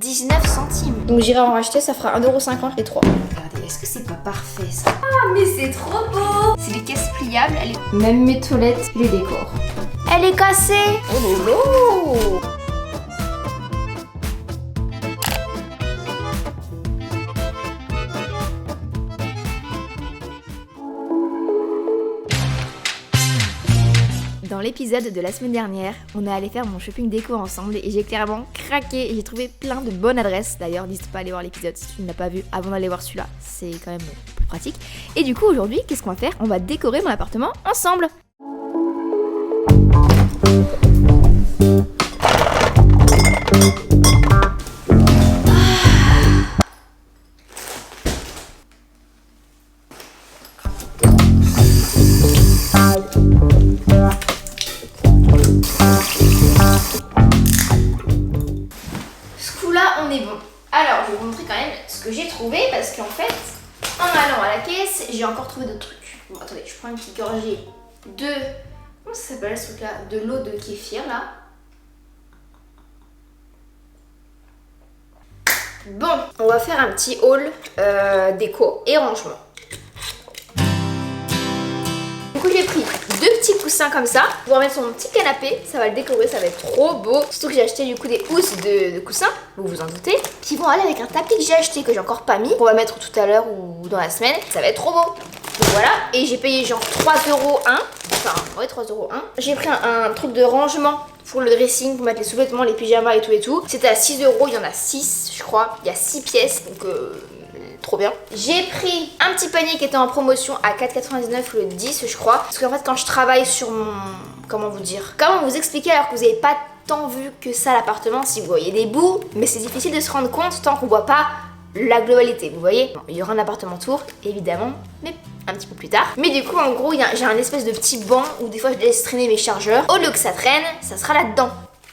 19 centimes. Donc j'irai en racheter, ça fera 1,50€ les 3. Regardez, est-ce que c'est pas parfait ça? Ah mais c'est trop beau. C'est des caisses pliables, même mes toilettes, les décors. Elle est cassée. Oh lolo. Dans l'épisode de la semaine dernière, on est allé faire mon shopping déco ensemble et j'ai clairement craqué et j'ai trouvé plein de bonnes adresses. D'ailleurs, n'hésite pas à aller voir l'épisode si tu ne l'as pas vu avant d'aller voir celui-là, c'est quand même plus pratique. Et du coup, aujourd'hui, qu'est-ce qu'on va faire? On va décorer mon appartement ensemble. On est bon. Alors, je vais vous montrer quand même ce que j'ai trouvé parce qu'en fait, en allant à la caisse, j'ai encore trouvé d'autres trucs. Bon, attendez, je prends une petite gorgée de... Comment ça s'appelle ce truc-là? De l'eau de kéfir, là. Bon, on va faire un petit haul déco et rangement. Du coup, j'ai pris deux petits coussins comme ça pour mettre sur mon petit canapé. Ça va le décorer, ça va être trop beau. Surtout que j'ai acheté du coup des housses de coussins, vous vous en doutez, qui vont aller avec un tapis que j'ai acheté, que j'ai encore pas mis. On va mettre tout à l'heure ou dans la semaine. Ça va être trop beau. Donc voilà, et j'ai payé genre 3,1€. Enfin, ouais, 3,1€. J'ai pris un truc de rangement pour le dressing, pour mettre les sous-vêtements, les pyjamas et tout. C'était à 6€, il y en a 6, je crois. Il y a 6 pièces, donc... trop bien. J'ai pris un petit panier qui était en promotion à 4,99€ le 10 je crois. Parce qu'en fait quand je travaille sur mon... Comment vous expliquer alors que vous n'avez pas tant vu que ça l'appartement, si vous voyez des bouts. Mais c'est difficile de se rendre compte tant qu'on voit pas la globalité, vous voyez. Bon, il y aura un appartement tour évidemment, mais un petit peu plus tard. Mais du coup en gros j'ai un espèce de petit banc où des fois je laisse traîner mes chargeurs. Au lieu que ça traîne, ça sera là-dedans.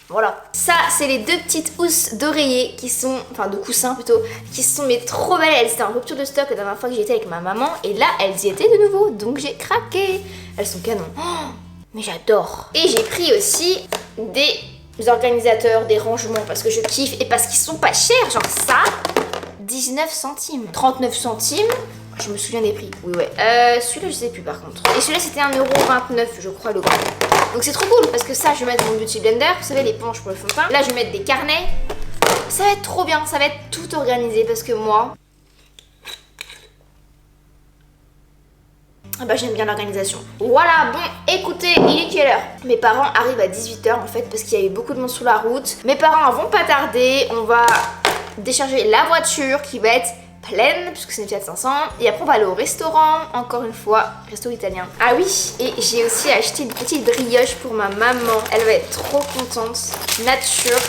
Voilà, ça c'est les deux petites housses d'oreiller qui sont, enfin de coussins plutôt, qui sont mais trop belles. Elles étaient en rupture de stock la dernière fois que j'étais avec ma maman et là elles y étaient de nouveau, donc j'ai craqué. Elles sont canon, oh, mais j'adore. Et j'ai pris aussi des organisateurs, des rangements parce que je kiffe et parce qu'ils sont pas chers, genre ça, 19 centimes, 39 centimes. Je me souviens des prix, oui ouais. Celui-là je sais plus par contre. Et celui-là c'était 1,29€ je crois le grand. Donc c'est trop cool parce que ça je vais mettre mon beauty blender, vous savez l'éponge pour le fond de teint. Là je vais mettre des carnets. Ça va être trop bien, ça va être tout organisé parce que moi... Ah bah j'aime bien l'organisation. Voilà, bon écoutez, il est quelle heure? Mes parents arrivent à 18h en fait parce qu'il y a eu beaucoup de monde sur la route. Mes parents vont pas tarder, on va décharger la voiture qui va être... pleine puisque c'est une Fiat 500 et après on va aller au restaurant, encore une fois resto italien. Ah oui, et j'ai aussi acheté une petite brioche pour ma maman, elle va être trop contente. Nature,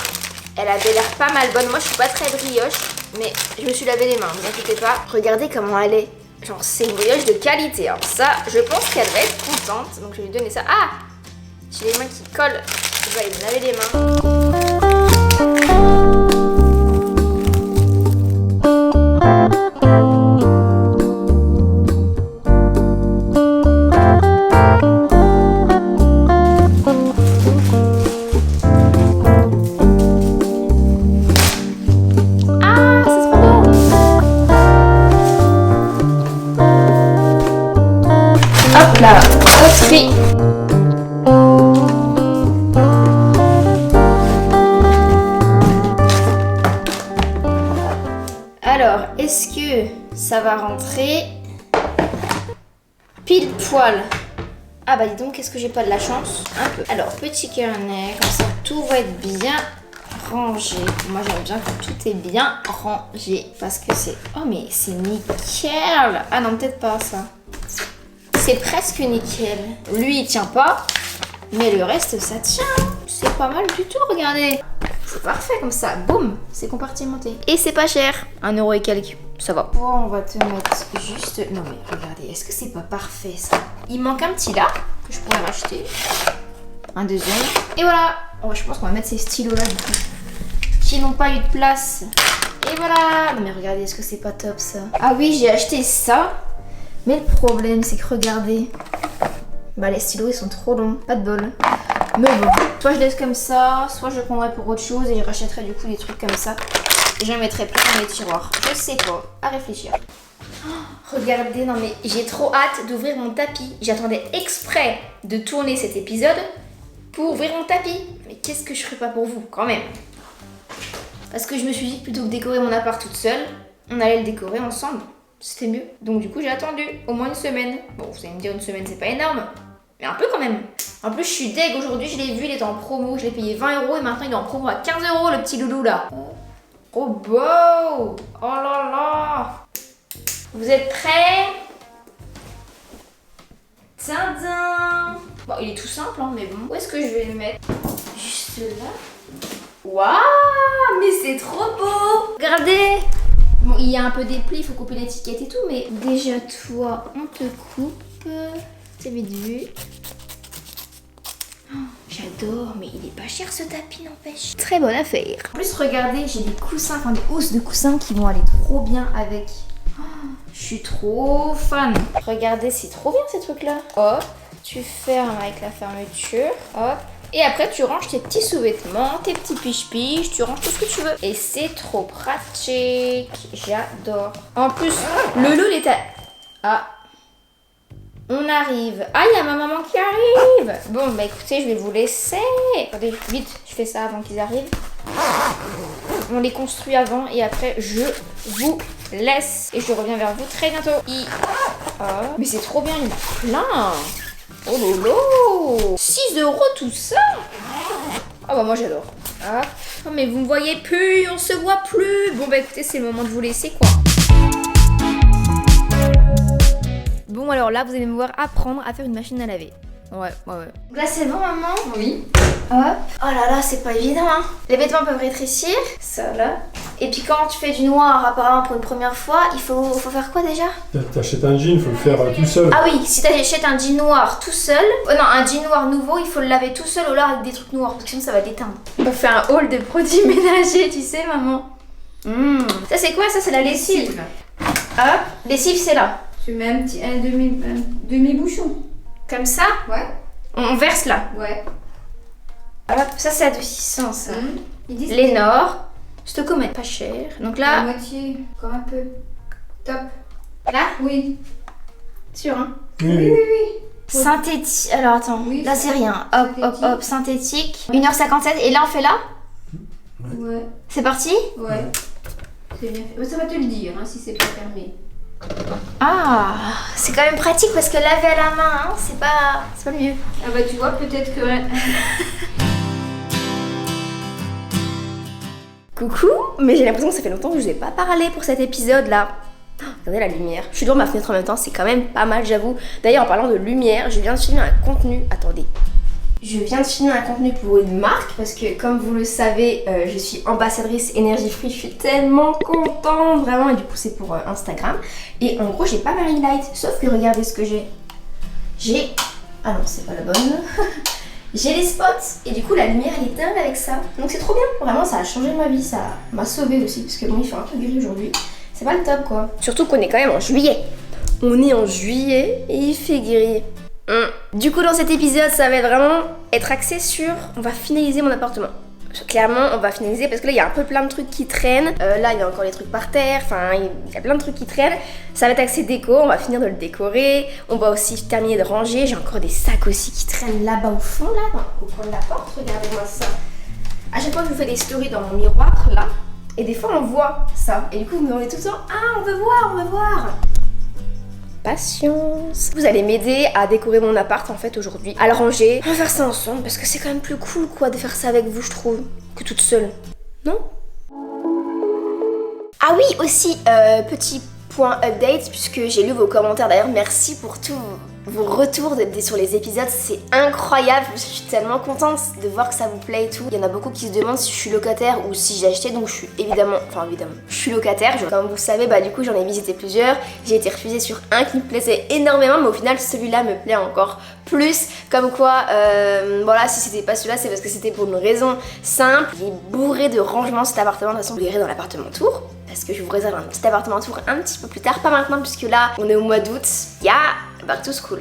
elle avait l'air pas mal bonne. Moi je suis pas très brioche mais je me suis lavé les mains, ne vous inquiétez pas. Regardez comment elle est, genre c'est une brioche de qualité. Alors ça je pense qu'elle va être contente, donc je vais lui donner ça. Ah, j'ai les mains qui collent, je vais aller me laver les mains. Hop là, poterie. Alors, est-ce que ça va rentrer pile poil? Ah bah dis donc, est-ce que j'ai pas de la chance? Un peu. Alors, petit carnet, comme ça tout va être bien rangé. Moi j'aime bien quand tout est bien rangé parce que c'est... Oh mais c'est nickel. Ah non, peut-être pas ça. C'est presque nickel. Lui il tient pas, mais le reste ça tient. C'est pas mal du tout, regardez. C'est parfait comme ça, boum, c'est compartimenté. Et c'est pas cher, 1€ et quelques, ça va. Bon, on va te mettre juste... Non mais regardez, est-ce que c'est pas parfait ça? Il manque un petit là, que je pourrais racheter. Un deuxième. Et voilà. Oh, je pense qu'on va mettre ces stylos là du coup, qui n'ont pas eu de place. Et voilà. Non mais regardez, est-ce que c'est pas top ça? Ah oui, j'ai acheté ça. Mais le problème, c'est que regardez, bah les stylos ils sont trop longs, pas de bol. Mais bon, soit je laisse comme ça, soit je prendrai pour autre chose et je rachèterai du coup des trucs comme ça. j'en mettrai plein dans mes tiroirs. Je sais pas, à réfléchir. Oh, regardez, non mais j'ai trop hâte d'ouvrir mon tapis. J'attendais exprès de tourner cet épisode pour ouvrir mon tapis. Mais qu'est-ce que je ferais pas pour vous, quand même. Parce que je me suis dit que plutôt que décorer mon appart toute seule, on allait le décorer ensemble. C'était mieux. Donc du coup, j'ai attendu au moins une semaine. Bon, vous allez me dire, une semaine, c'est pas énorme. Mais un peu quand même. En plus, je suis deg aujourd'hui, je l'ai vu, il est en promo. Je l'ai payé 20 € et maintenant il est en promo à 15 € le petit loulou là. Oh beau! Oh là là! Vous êtes prêts? Tadam! Bon, il est tout simple, hein, mais bon. Où est-ce que je vais le mettre? Juste là. Waouh! Mais c'est trop beau! Regardez! Bon, il y a un peu des plis, il faut couper l'étiquette et tout, mais déjà, toi, on te coupe. C'est vite vu. Oh, j'adore, mais il est pas cher ce tapis, n'empêche. Très bonne affaire. En plus, regardez, j'ai des coussins, enfin des housses de coussins qui vont aller trop bien avec. Oh, je suis trop fan. Regardez, c'est trop bien ces trucs-là. Hop, tu fermes avec la fermeture. Hop. Et après, tu ranges tes petits sous-vêtements, tes petits piche-piche, tu ranges tout ce que tu veux. Et c'est trop pratique. J'adore. En plus, le loup est à... Ah. On arrive. Ah, il y a ma maman qui arrive. Bon, bah écoutez, je vais vous laisser. Attendez, vite, je fais ça avant qu'ils arrivent. On les construit avant et après, je vous laisse. Et je reviens vers vous très bientôt. Ah, mais c'est trop bien, il y en a plein. Oh lolo, 6 € tout ça. Ah bah moi j'adore. Ah. Oh, mais vous me voyez plus, on se voit plus. Bon bah écoutez, c'est le moment de vous laisser quoi. Bon alors là, vous allez me voir apprendre à faire une machine à laver. Ouais. Donc là c'est bon maman? Oui. Hop. Oh là là, c'est pas évident hein. Les vêtements peuvent rétrécir. Ça là. Et puis quand tu fais du noir apparemment pour une première fois, il faut faire quoi déjà? T'achètes un jean, il faut le faire tout seul. Ah oui, si t'achètes un jean noir tout seul, non, un jean noir nouveau, il faut le laver tout seul au lard avec des trucs noirs, parce que sinon ça va l'éteindre. On va faire un haul de produits ménagers, tu sais maman. Ça c'est quoi? Ça c'est la lessive. Hop, lessive c'est là. Tu mets un demi-bouchon. Comme ça? Ouais. On verse là. Ouais. Hop, ça c'est adoucissant ça. Ils disent Lénore, Stockholm est pas cher. Donc la là, moitié, encore un peu. Top. là, Oui. sûr hein. Oui. Synthétique, alors attends, Oui, là c'est rien. Hop, synthétique. hop, synthétique. 1h57 et là on fait là? Ouais. C'est parti? Ouais. C'est bien fait. Ça va te le dire hein, si c'est pas fermé. Ah, c'est quand même pratique parce que laver à la main, hein, c'est pas le mieux. Ah bah tu vois, peut-être que... Coucou, mais j'ai l'impression que ça fait longtemps que je vous ai pas parlé pour cet épisode là. Oh, regardez la lumière. Je suis devant ma fenêtre en même temps, c'est quand même pas mal, j'avoue. D'ailleurs, en parlant de lumière, je viens de filmer un contenu. Attendez. Je viens de filmer un contenu pour une marque parce que, comme vous le savez, je suis ambassadrice Energy Free. Je suis tellement contente, vraiment. Et du coup, c'est pour Instagram. Et en gros, j'ai pas ma ring light. Sauf que regardez ce que j'ai. J'ai. Ah non, c'est pas la bonne. J'ai les spots. Et du coup, la lumière, elle est dingue avec ça. Donc, c'est trop bien. Vraiment, ça a changé ma vie. Ça m'a sauvée aussi. Parce que bon, il fait un peu gris aujourd'hui. C'est pas le top, quoi. Surtout qu'on est quand même en juillet. On est en juillet et il fait gris. Du coup, dans cet épisode, ça va vraiment être axé sur... On va finaliser mon appartement. Clairement, on va finaliser parce que là, il y a un peu plein de trucs qui traînent. Là, il y a encore les trucs par terre. Enfin, il y a plein de trucs qui traînent. Ça va être axé déco. On va finir de le décorer. On va aussi terminer de ranger. J'ai encore des sacs aussi qui traînent là-bas au fond, là, au coin de la porte. Regardez-moi ça. À chaque fois que je vous fais des stories dans mon miroir, là, et des fois, on voit ça. Et du coup, vous me demandez tout le temps, ah, on veut voir. Patience. Vous allez m'aider à décorer mon appart en fait aujourd'hui, à le ranger. On va faire ça ensemble parce que c'est quand même plus cool quoi de faire ça avec vous je trouve, que toute seule. Non? Ah oui aussi, petit point update puisque j'ai lu vos commentaires d'ailleurs, merci pour tous vos retours sur les épisodes, c'est incroyable, je suis tellement contente de voir que ça vous plaît et tout. Il y en a beaucoup qui se demandent si je suis locataire ou si j'ai acheté, donc je suis évidemment, je suis locataire. Comme vous savez, bah du coup j'en ai visité plusieurs, j'ai été refusée sur un qui me plaisait énormément, mais au final celui-là me plaît encore plus. Comme quoi, voilà, si c'était pas celui-là, c'est parce que c'était pour une raison simple. Il est bourré de rangements cet appartement, de toute façon vous verrez dans l'appartement tour. Parce que je vous réserve un petit appartement tour un petit peu plus tard, pas maintenant puisque là on est au mois d'août, il y a back to school.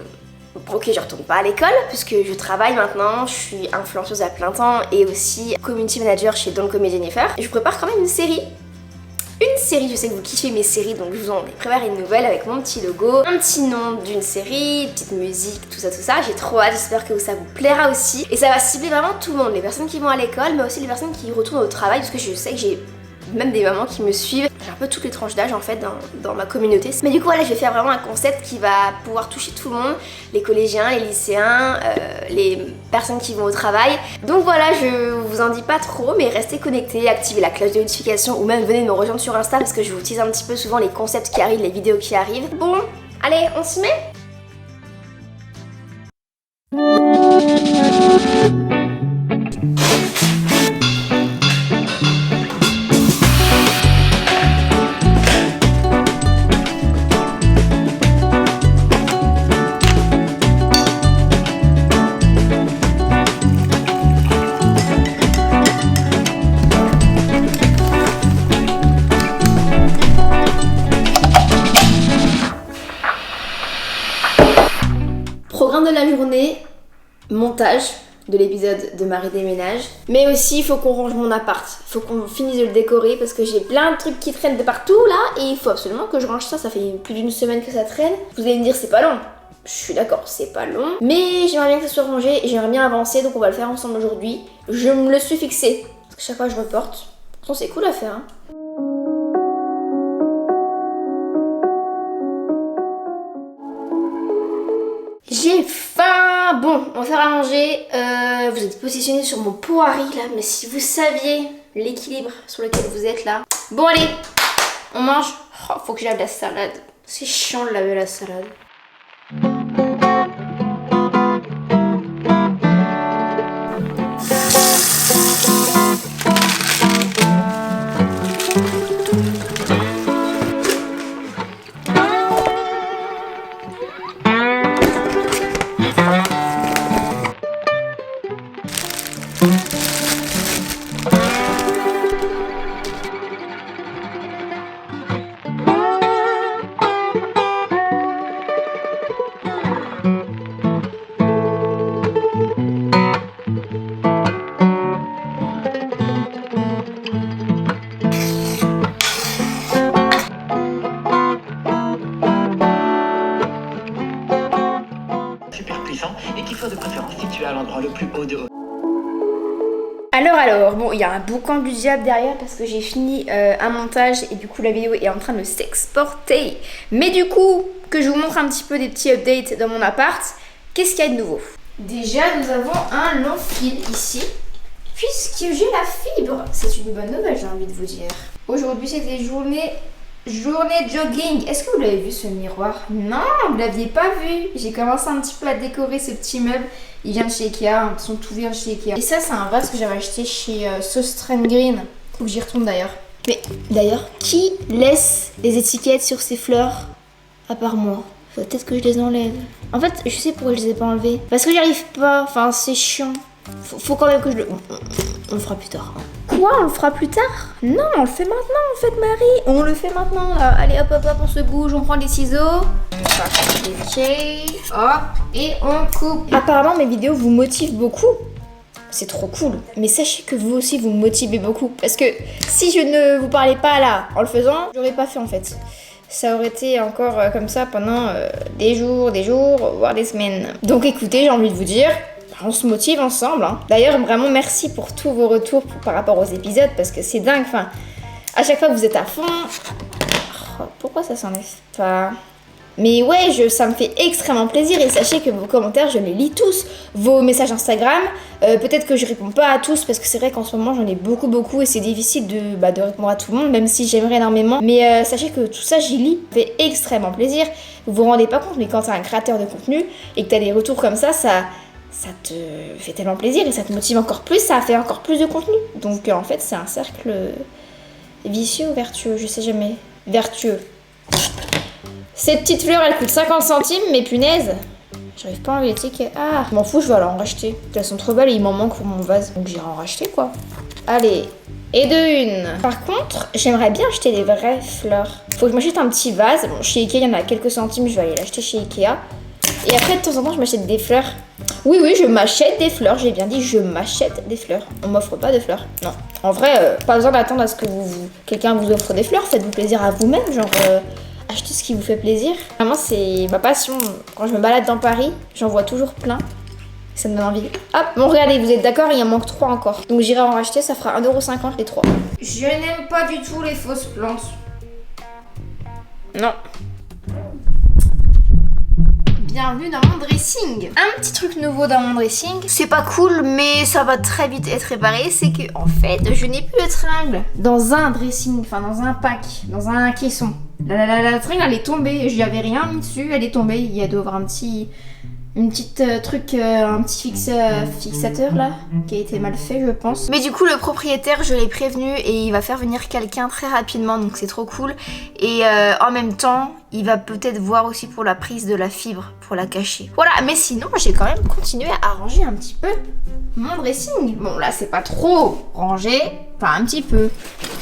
Ok, je retourne pas à l'école puisque je travaille maintenant, je suis influenceuse à plein temps et aussi community manager chez Don't Call Me Jennifer. Et je prépare quand même une série une série. Je sais que vous kiffez mes séries, donc je vous en ai préparé une nouvelle avec mon petit logo, un petit nom d'une série, petite musique, tout ça. J'ai trop hâte, j'espère que ça vous plaira aussi. Et ça va cibler vraiment tout le monde, les personnes qui vont à l'école, mais aussi les personnes qui retournent au travail, parce que je sais que j'ai même des mamans qui me suivent. J'ai un peu toutes les tranches d'âge en fait dans ma communauté. Mais du coup voilà, je vais faire vraiment un concept qui va pouvoir toucher tout le monde, les collégiens, les lycéens, les personnes qui vont au travail. Donc voilà, je vous en dis pas trop, mais restez connectés, activez la cloche de notification ou même venez me rejoindre sur Insta parce que je vous tease un petit peu souvent les concepts qui arrivent, les vidéos qui arrivent. Bon, allez, on s'y met ? Programme de la journée, montage de l'épisode de Marie déménage. Mais aussi il faut qu'on range mon appart, il faut qu'on finisse de le décorer parce que j'ai plein de trucs qui traînent de partout là et il faut absolument que je range ça, ça fait plus d'une semaine que ça traîne. Vous allez me dire c'est pas long, je suis d'accord c'est pas long, mais j'aimerais bien que ça soit rangé et j'aimerais bien avancer donc on va le faire ensemble aujourd'hui. Je me le suis fixé, parce que chaque fois je reporte. Pourtant c'est cool à faire hein. J'ai faim. Bon, on va faire à manger. Vous êtes positionné sur mon pot à riz là, mais si vous saviez l'équilibre sur lequel vous êtes là. Bon allez, on mange. Oh, faut que j'aille la salade. C'est chiant de laver la salade. Et qu'il faut de préférence situé à l'endroit le plus haut de haut. Alors, bon, il y a un boucan du diable derrière parce que j'ai fini un montage et du coup la vidéo est en train de s'exporter. Mais du coup, que je vous montre un petit peu des petits updates dans mon appart, qu'est-ce qu'il y a de nouveau? Déjà, nous avons un long fil ici, puisque j'ai la fibre. C'est une bonne nouvelle, j'ai envie de vous dire. Aujourd'hui, c'était journée jogging. Est-ce que vous l'avez vu ce miroir? Non, vous l'aviez pas vu. J'ai commencé un petit peu à décorer ce petit meuble. Il vient de chez Ikea, ils sont tous viens de chez Ikea. Et ça, c'est un vase que j'avais acheté chez Sostrand Green. Faut que j'y retourne d'ailleurs. Mais d'ailleurs, qui laisse les étiquettes sur ces fleurs à part moi? Peut-être que je les enlève. En fait, je sais pourquoi je les ai pas enlevées. Parce que j'y arrive pas. Enfin, c'est chiant. Faut quand même que je le... On le fera plus tard. Quoi? On le fera plus tard? Non, on le fait maintenant en fait, Marie. On le fait maintenant là. Allez, hop, hop, hop, on se bouge, on prend les ciseaux. Ok. Hop, et on coupe. Apparemment, mes vidéos vous motivent beaucoup. C'est trop cool. Mais sachez que vous aussi, vous me motivez beaucoup. Parce que si je ne vous parlais pas là en le faisant, j'aurais pas fait en fait. Ça aurait été encore comme ça pendant des jours, voire des semaines. Donc écoutez, j'ai envie de vous dire... On se motive ensemble. Hein. D'ailleurs, vraiment merci pour tous vos retours par rapport aux épisodes parce que c'est dingue. Enfin, à chaque fois que vous êtes à fond. Oh, pourquoi ça s'enlève pas? Mais ouais, ça me fait extrêmement plaisir et sachez que vos commentaires, je les lis tous. Vos messages Instagram, peut-être que je réponds pas à tous parce que c'est vrai qu'en ce moment j'en ai beaucoup et c'est difficile de répondre à tout le monde, même si j'aimerais énormément. Mais sachez que tout ça, j'y lis. Ça fait extrêmement plaisir. Vous vous rendez pas compte, mais quand t'es un créateur de contenu et que t'as des retours comme ça te fait tellement plaisir et ça te motive encore plus à faire encore plus de contenu. Donc en fait, c'est un cercle vicieux ou vertueux, je sais jamais. Vertueux. Cette petite fleur, elle coûte 50 centimes, mais punaise, j'arrive pas à enlever les tickets. Ah, je m'en fous, je vais aller en racheter. Elles sont trop belles et il m'en manque pour mon vase, donc j'irai en racheter quoi. Allez, et de une. Par contre, j'aimerais bien acheter des vraies fleurs. Faut que je m'achète un petit vase. Bon, chez Ikea, il y en a quelques centimes, je vais aller l'acheter chez Ikea. Et après, de temps en temps, je m'achète des fleurs. Oui, oui, je m'achète des fleurs. J'ai bien dit, je m'achète des fleurs. On m'offre pas de fleurs. Non. En vrai, pas besoin d'attendre à ce que quelqu'un vous offre des fleurs. Faites-vous plaisir à vous-même. Genre, achetez ce qui vous fait plaisir. Vraiment, c'est ma passion. Quand je me balade dans Paris, j'en vois toujours plein. Ça me donne envie. Hop, bon, regardez, vous êtes d'accord, il en manque 3 encore. Donc, j'irai en racheter, ça fera 1,50 € les 3. Je n'aime pas du tout les fausses plantes. Non. Bienvenue dans mon dressing. Un petit truc nouveau dans mon dressing. C'est pas cool, mais ça va très vite être réparé. C'est que, en fait, je n'ai plus de tringle dans un dressing, enfin dans un pack, dans un caisson. La tringle, elle est tombée. J'y avais rien mis dessus, elle est tombée. Il y a d'avoir un petit fixateur là, qui a été mal fait, je pense. Mais du coup, le propriétaire, je l'ai prévenu et il va faire venir quelqu'un très rapidement, donc c'est trop cool. Et en même temps, il va peut-être voir aussi pour la prise de la fibre, pour la cacher. Voilà, mais sinon, j'ai quand même continué à ranger un petit peu mon dressing. Bon, là, c'est pas trop rangé, pas un petit peu.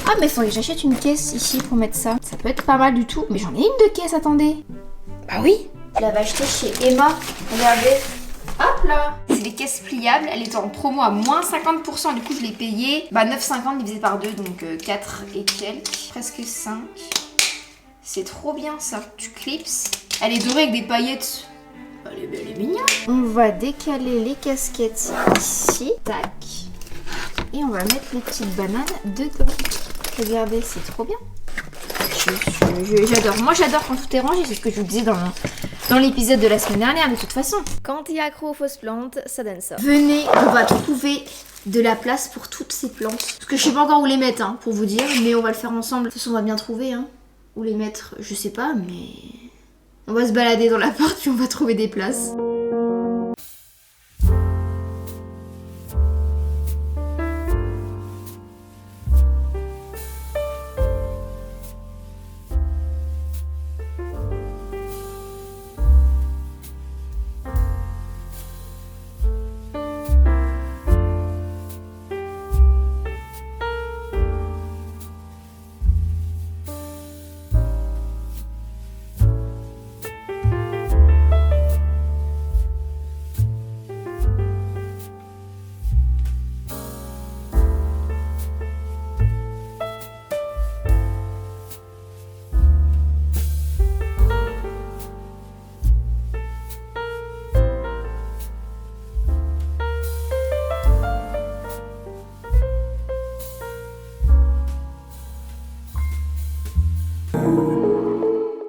Ah, mais faudrait que j'achète une caisse ici pour mettre ça. Ça peut être pas mal du tout. Mais j'en ai une de caisse, attendez. Bah oui. Je l'avais acheté chez Emma. Regardez. Hop là. C'est des caisses pliables. Elle était en promo à moins 50%. Du coup, je l'ai payé 9,50 divisé par 2. Donc 4 et quelques. Presque 5. C'est trop bien ça. Tu clipses. Elle est dorée avec des paillettes. Elle est mignonne. On va décaler les casquettes ici. Tac. Et on va mettre les petites bananes dedans. Regardez, c'est trop bien. J'adore. Moi, j'adore quand tout est rangé. C'est ce que je vous disais dans l'épisode de la semaine dernière, de toute façon. Quand t'es accro aux fausses plantes, ça donne ça. Venez, on va trouver de la place pour toutes ces plantes. Parce que je sais pas encore où les mettre, hein, pour vous dire. Mais on va le faire ensemble. De toute façon, on va bien trouver, hein. Où les mettre, je sais pas, mais... On va se balader dans l'appart, puis on va trouver des places.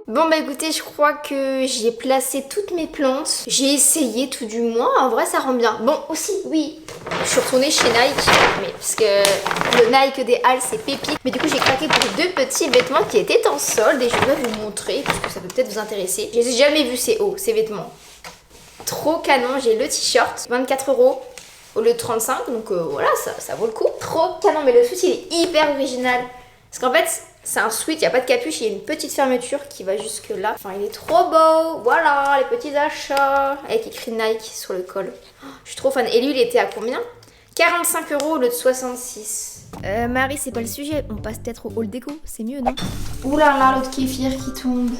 Bon bah écoutez, je crois que j'ai placé toutes mes plantes. J'ai essayé tout du moins, en vrai ça rend bien. Bon aussi, oui, je suis retournée chez Nike, mais parce que le Nike des Halles c'est pépite. Mais du coup j'ai craqué pour 2 petits vêtements qui étaient en solde et je voudrais vous montrer parce que ça peut peut-être vous intéresser. Je les ai jamais vus ces hauts, ces vêtements. Trop canon, j'ai le t-shirt, 24 € au lieu de 35, donc voilà, ça vaut le coup. Trop canon, mais le sweat il est hyper original. Parce qu'en fait, c'est un sweat, il n'y a pas de capuche, il y a une petite fermeture qui va jusque là. Enfin, il est trop beau, voilà, les petits achats. Avec écrit Nike sur le col. Oh, je suis trop fan. Et lui, il était à combien? 45 € au lieu de 66. Marie, c'est pas le sujet, on passe peut-être au hall déco, c'est mieux, non? Ouh là là, l'autre kéfir qui tombe.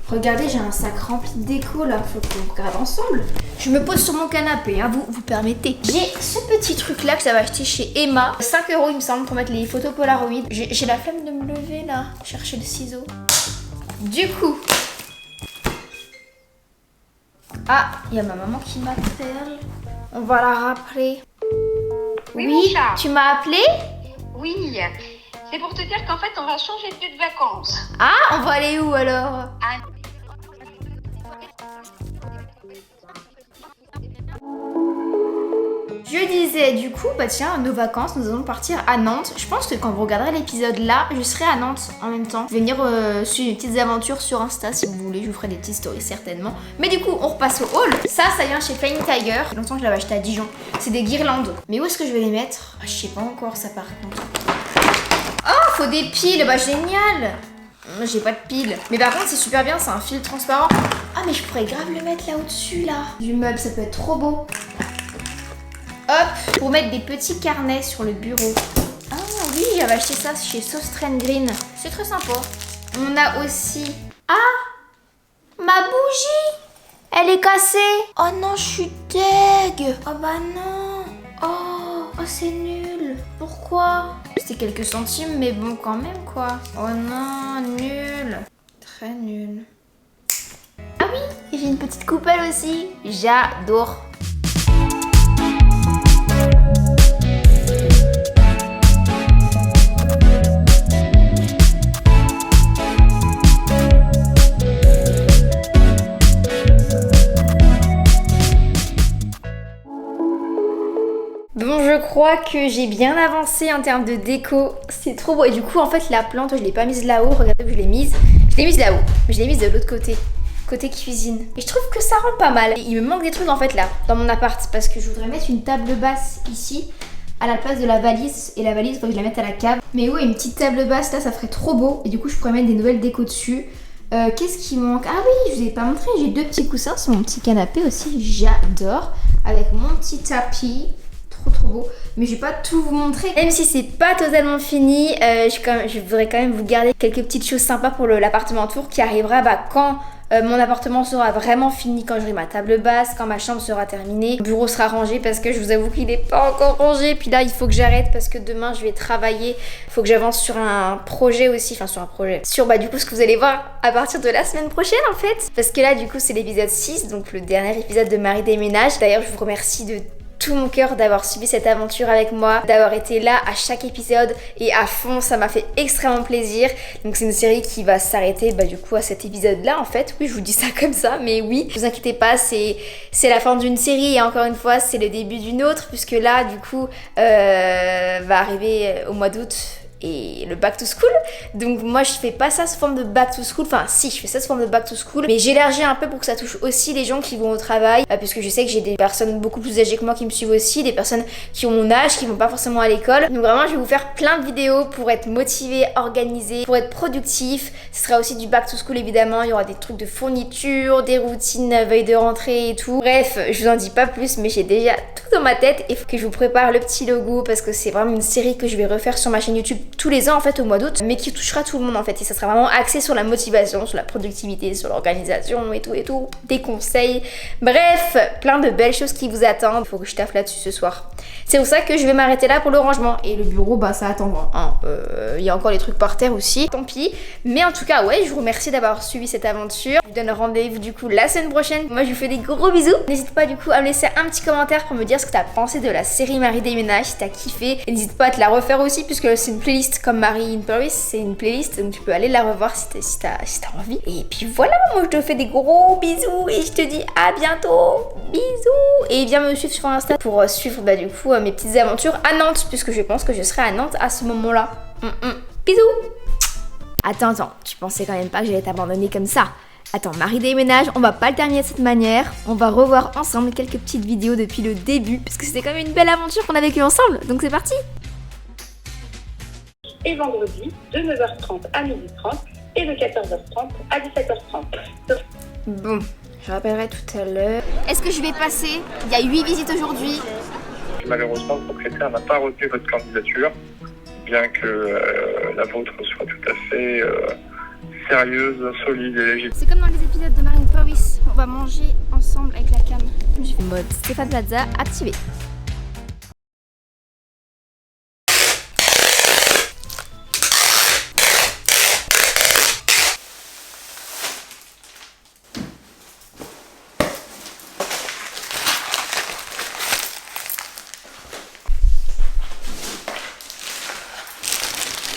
Regardez, j'ai un sac rempli de déco là, faut qu'on regarde ensemble. Je me pose sur mon canapé, hein, vous permettez. J'ai ce petit truc là que j'avais acheté chez Emma. 5 € il me semble pour mettre les photos Polaroid. J'ai la flemme de me lever là, chercher le ciseau. Du coup... Ah, il y a ma maman qui m'appelle. On va la rappeler. Oui, tu m'as appelé? Oui, c'est pour te dire qu'en fait on va changer de lieu de vacances. Ah, on va aller où alors? Je disais du coup, bah tiens, nos vacances, nous allons partir à Nantes. Je pense que quand vous regarderez l'épisode là, je serai à Nantes en même temps. Je vais venir suivre des petites aventures sur Insta si vous voulez, je vous ferai des petites stories certainement. Mais du coup, on repasse au haul. Ça vient chez Flying Tiger. Il y a longtemps que je l'avais acheté à Dijon. C'est des guirlandes. Mais où est-ce que je vais les mettre? Je sais pas encore ça par contre. Oh, faut des piles, bah génial. J'ai pas de piles. Mais par contre, c'est super bien, c'est un fil transparent. Ah, mais je pourrais grave le mettre là au-dessus là. Du meuble, ça peut être trop beau. Hop, pour mettre des petits carnets sur le bureau. Ah oui, j'avais acheté ça chez Sauce Trend Green. C'est très sympa. On a aussi... Ah, ma bougie. Elle est cassée. Oh non, je suis deg. Oh bah non. Oh c'est nul. Pourquoi? C'était quelques centimes, mais bon quand même quoi. Oh non, nul. Très nul. Ah oui, j'ai une petite coupelle aussi. J'adore. Bon, je crois que j'ai bien avancé en termes de déco. C'est trop beau. Et du coup, en fait, la plante, je l'ai pas mise là-haut. Regardez où je l'ai mise. Je l'ai mise là-haut. Mais je l'ai mise de l'autre côté. Côté cuisine. Et je trouve que ça rend pas mal. Il me manque des trucs en fait là, dans mon appart. Parce que je voudrais mettre une table basse ici, à la place de la valise. Et la valise, il faut que je la mette à la cave. Mais ouais, une petite table basse là, ça ferait trop beau. Et du coup, je pourrais mettre des nouvelles décos dessus. Qu'est-ce qui manque? Ah oui, je vous ai pas montré. J'ai 2 petits coussins sur mon petit canapé aussi. J'adore. Avec mon petit tapis. Trop beau, mais je vais pas tout vous montrer. Même si c'est pas totalement fini, je voudrais quand même vous garder quelques petites choses sympas pour l'appartement tour qui arrivera quand mon appartement sera vraiment fini, quand j'aurai ma table basse, quand ma chambre sera terminée, le bureau sera rangé parce que je vous avoue qu'il est pas encore rangé. Puis là il faut que j'arrête parce que demain je vais travailler, il faut que j'avance sur un projet aussi, sur du coup ce que vous allez voir à partir de la semaine prochaine en fait, parce que là du coup c'est l'épisode 6, donc le dernier épisode de Marie déménage. D'ailleurs je vous remercie de tout mon cœur d'avoir suivi cette aventure avec moi, d'avoir été là à chaque épisode et à fond, ça m'a fait extrêmement plaisir. Donc c'est une série qui va s'arrêter du coup à cet épisode là en fait. Oui, je vous dis ça comme ça, mais oui, ne vous inquiétez pas, c'est la fin d'une série et encore une fois c'est le début d'une autre, puisque là du coup va arriver au mois d'août et le back to school. Donc moi je fais pas ça sous forme de back to school, enfin si, je fais ça sous forme de back to school, mais j'élargis un peu pour que ça touche aussi les gens qui vont au travail, puisque je sais que j'ai des personnes beaucoup plus âgées que moi qui me suivent aussi, des personnes qui ont mon âge, qui vont pas forcément à l'école. Donc vraiment je vais vous faire plein de vidéos pour être motivé, organisé, pour être productif. Ce sera aussi du back to school évidemment, il y aura des trucs de fourniture, des routines veille de rentrée et tout. Bref, je vous en dis pas plus, mais j'ai déjà tout dans ma tête et faut que je vous prépare le petit logo, parce que c'est vraiment une série que je vais refaire sur ma chaîne YouTube tous les ans en fait au mois d'août, mais qui touchera tout le monde en fait, et ça sera vraiment axé sur la motivation, sur la productivité, sur l'organisation et tout, des conseils, bref, plein de belles choses qui vous attendent. Il faut que je taffe là-dessus ce soir. C'est pour ça que je vais m'arrêter là pour le rangement, et le bureau ça attendra, hein. Il y a encore les trucs par terre aussi, tant pis, mais en tout cas ouais, je vous remercie d'avoir suivi cette aventure. Je vous donne rendez-vous du coup la semaine prochaine. Moi je vous fais des gros bisous. N'hésite pas du coup à me laisser un petit commentaire pour me dire ce que t'as pensé de la série Marie déménage, si t'as kiffé, et n'hésite pas à te la refaire aussi, puisque c'est une playlist comme Marie in Paris, c'est une playlist, donc tu peux aller la revoir si t'as envie. Et puis voilà, moi je te fais des gros bisous et je te dis à bientôt. Bisous. Et viens me suivre sur Insta pour suivre du coup mes petites aventures à Nantes, puisque je pense que je serai à Nantes à ce moment-là. Bisous. Attends, tu pensais quand même pas que j'allais t'abandonner comme ça? Attends, Marie déménage, on va pas le terminer de cette manière. On va revoir ensemble quelques petites vidéos depuis le début, parce que c'était quand même une belle aventure qu'on a vécue ensemble. Donc c'est parti. Et vendredi de 9h30 à 12h30 et de 14h30 à 17h30. Bon, je rappellerai tout à l'heure. Est-ce que je vais passer? Il y a 8 visites aujourd'hui. Malheureusement, le propriétaire n'a pas retenu votre candidature, bien que la vôtre soit tout à fait sérieuse, solide et légitime. C'est comme dans les épisodes de Marie in Paris, on va manger ensemble avec la cam. Je fais mode Stéphane Plaza activé.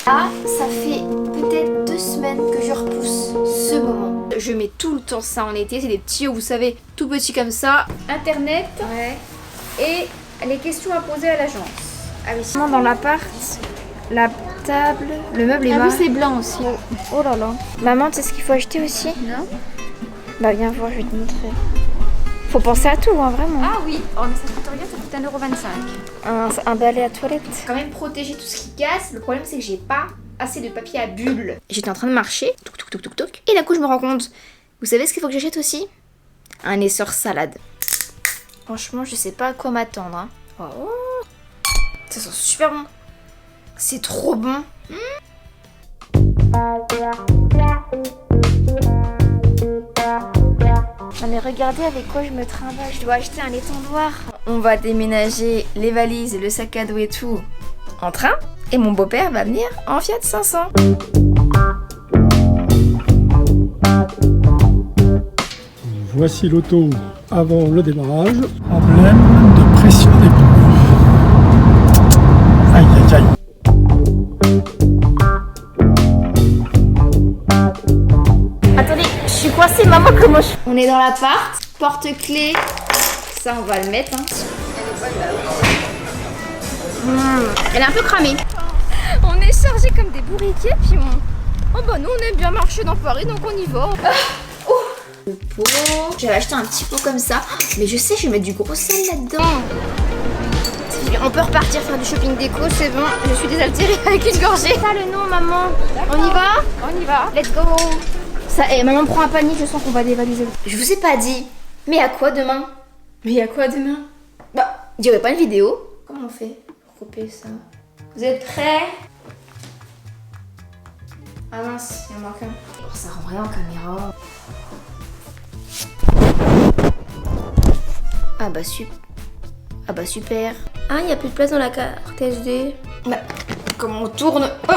Là, ça fait peut-être 2 semaines que je repousse ce moment. Je mets tout le temps ça en été, c'est des tuyaux, vous savez, tout petits comme ça. Internet, ouais. Et les questions à poser à l'agence. Ah oui, sinon dans l'appart, la table, le meuble est Ah bas. oui, c'est blanc aussi. Oh là là. Maman, tu sais ce qu'il faut acheter aussi? Non. Bah viens voir, je vais te montrer. Faut penser à tout, hein, vraiment. Ah oui. Oh, mais ça coûte rien, ça coûte 1,25 €. Un balai à toilette. Quand même protéger tout ce qui casse. Le problème c'est que j'ai pas assez de papier à bulles. J'étais en train de marcher, toc. Et d'un coup je me rends compte. Vous savez ce qu'il faut que j'achète aussi? Un essor salade. Franchement, je sais pas à quoi m'attendre. Hein. Oh. Ça sent super bon. C'est trop bon. J'en mais regardez avec quoi je me trimballe. Je dois acheter un étendoir. On va déménager les valises et le sac à dos et tout en train. Et mon beau-père va venir en Fiat 500. Voici l'auto avant le démarrage. Problème de pression des pneus. Aïe aïe aïe. Attendez, je suis coincée, maman, comment je... On est dans l'appart, porte-clés. Ça, on va le mettre. Hein. Elle est un peu cramée. On est chargés comme des bourriquets, puis on... Oh bah nous, on aime bien marcher dans Paris, donc on y va. Le pot. J'avais acheté un petit pot comme ça, mais je sais, je vais mettre du gros sel là-dedans. On peut repartir faire du shopping déco, c'est bon. Je suis désaltérée avec une gorgée. Ça le nom, maman. On y va? On y va. Let's go. Ça, maman prend un panier, je sens qu'on va dévaliser. Je vous ai pas dit. Mais à quoi demain? Mais à quoi demain? Bah, il y aurait pas une vidéo. Comment on fait pour couper ça? Vous êtes prêts? Ah mince, il en manque un. Oh, ça rend rien en caméra. Ah bah super. Ah, il n'y a plus de place dans la carte SD. Bah, comment on tourne? Oh,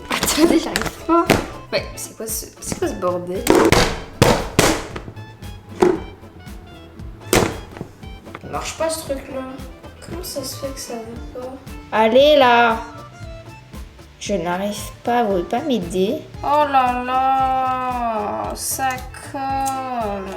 attendez, j'arrive pas. Ouais, c'est quoi ce bordel? Il marche pas ce truc là. Comment ça se fait que ça veut pas? Allez là! Je n'arrive pas, vous pouvez pas m'aider? Oh là là! Ça colle!